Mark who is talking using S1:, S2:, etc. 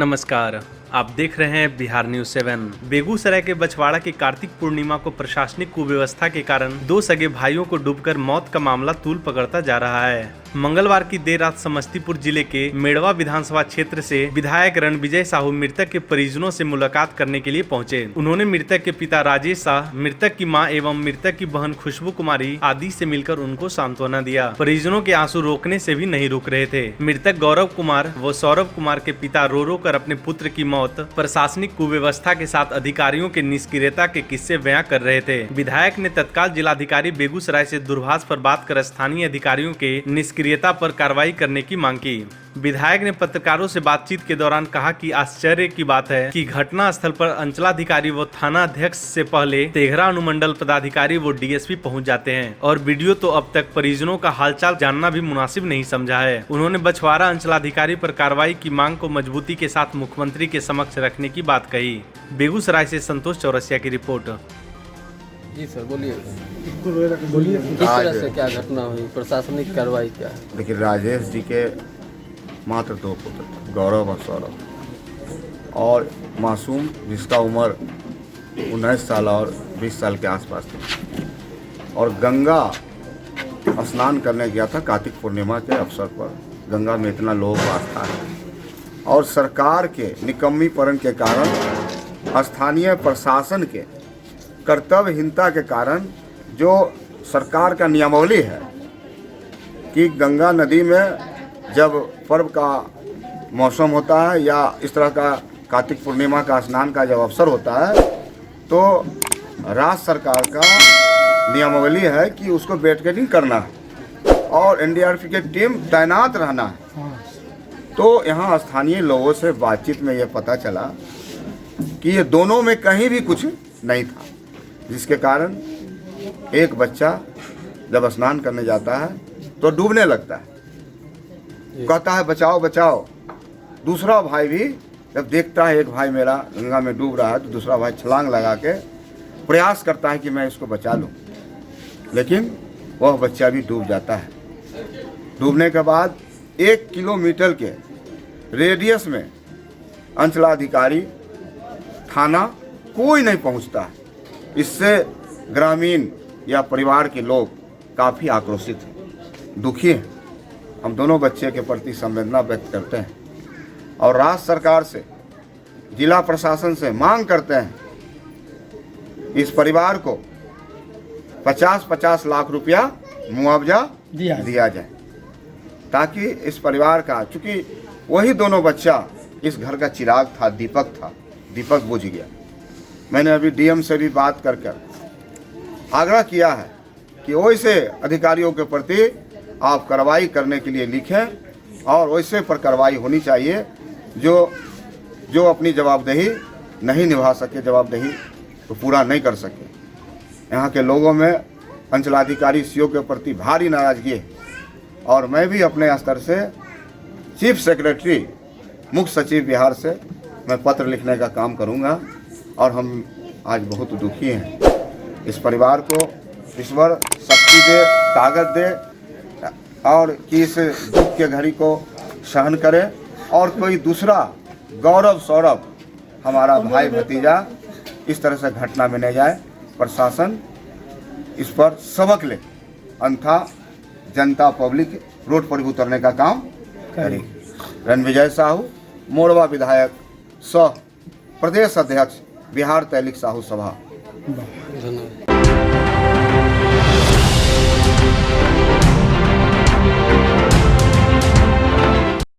S1: नमस्कार, आप देख रहे हैं बिहार न्यूज 7। बेगूसराय के बछवाड़ा की कार्तिक पूर्णिमा को प्रशासनिक कुव्यवस्था के कारण दो सगे भाइयों को डूबकर मौत का मामला तूल पकड़ता जा रहा है। मंगलवार की देर रात समस्तीपुर जिले के मेड़वा विधानसभा क्षेत्र से विधायक रणविजय साहू मृतक के परिजनों से मुलाकात करने के लिए पहुंचे। उन्होंने मृतक के पिता राजेश शाह, मृतक की मां एवं मृतक की बहन खुशबू कुमारी आदि से मिलकर उनको सांत्वना दिया। परिजनों के आंसू रोकने से भी नहीं रुक रहे थे। मृतक गौरव कुमार व सौरभ कुमार के पिता रो रो कर अपने पुत्र की मौत, प्रशासनिक कुव्यवस्था के साथ अधिकारियों के निष्क्रियता के किस्से बयां कर रहे थे। विधायक ने तत्काल जिलाधिकारी बेगूसराय से दूरभाष पर बात कर स्थानीय अधिकारियों के निष्क्रियता पर कार्रवाई करने की मांग की। विधायक ने पत्रकारों से बातचीत के दौरान कहा कि आश्चर्य की बात है कि घटना स्थल पर अंचलाधिकारी व थाना अध्यक्ष से पहले तेघरा अनुमंडल पदाधिकारी व डीएसपी पहुंच जाते हैं और वीडियो तो अब तक परिजनों का हालचाल जानना भी मुनासिब नहीं समझा है। उन्होंने बछवाड़ा अंचलाधिकारी पर कार्रवाई की मांग को मजबूती के साथ मुख्यमंत्री के समक्ष रखने की बात कही। बेगूसराय से संतोष चौरसिया की रिपोर्ट।
S2: जी सर, बोलिए किस तरह से क्या घटना हुई, प्रशासनिक कार्रवाई क्या है?
S3: देखिए, राजेश जी के मात्र दो पुत्र गौरव और सौरभ और मासूम जिसका उम्र 19 साल और 20 साल के आसपास थी और गंगा स्नान करने गया था कार्तिक पूर्णिमा के अवसर पर। गंगा में इतना लोगों को आस्था है और सरकार के निकम्मीपन के कारण, स्थानीय प्रशासन के कर्तव्यहीनता के कारण, जो सरकार का नियमावली है कि गंगा नदी में जब पर्व का मौसम होता है या इस तरह का कार्तिक पूर्णिमा का स्नान का जब अवसर होता है तो राज्य सरकार का नियमावली है कि उसको बैरिकेडिंग करना है और एनडीआरएफ की टीम तैनात रहना है। तो यहाँ स्थानीय लोगों से बातचीत में ये पता चला कि ये दोनों में कहीं भी कुछ नहीं था, जिसके कारण एक बच्चा जब स्नान करने जाता है तो डूबने लगता है, कहता है बचाओ बचाओ। दूसरा भाई भी जब देखता है एक भाई मेरा गंगा में डूब रहा है तो दूसरा भाई छलांग लगा के प्रयास करता है कि मैं इसको बचा लूं, लेकिन वह बच्चा भी डूब जाता है। डूबने के बाद 1 किलोमीटर के रेडियस में अंचलाधिकारी, थाना कोई नहीं पहुंचता है। इससे ग्रामीण या परिवार के लोग काफ़ी आक्रोशित हैं, दुखी हैं। हम दोनों बच्चे के प्रति संवेदना व्यक्त करते हैं और राज्य सरकार से, जिला प्रशासन से मांग करते हैं इस परिवार को 50-50 लाख रुपया मुआवजा दिया जाए, ताकि इस परिवार का, चूँकि वही दोनों बच्चा इस घर का चिराग था, दीपक बुझ गया। मैंने अभी डीएम से भी बात कर आग्रह किया है कि वैसे अधिकारियों के प्रति आप कार्रवाई करने के लिए लिखें और वैसे पर कार्रवाई होनी चाहिए जो अपनी जवाबदेही नहीं निभा सके, जवाबदेही तो पूरा नहीं कर सके। यहाँ के लोगों में अंचलाधिकारी सीओ के प्रति भारी नाराजगी है और मैं भी अपने स्तर से चीफ सेक्रेटरी, मुख्य सचिव बिहार से मैं पत्र लिखने का काम करूँगा और हम आज बहुत दुखी हैं। इस परिवार को ईश्वर शक्ति दे, ताकत दे और कि इस दुख के घड़ी को सहन करे और कोई दूसरा गौरव, सौरभ हमारा भाई भतीजा इस तरह से घटना में नहीं जाए। प्रशासन इस पर सबक ले, अन्यथा जनता, पब्लिक रोड पर उतरने का काम करे। रणविजय साहू, मोड़वा विधायक, सह प्रदेश अध्यक्ष, बिहार तैलिक साहू सभा।
S2: धन्यवाद।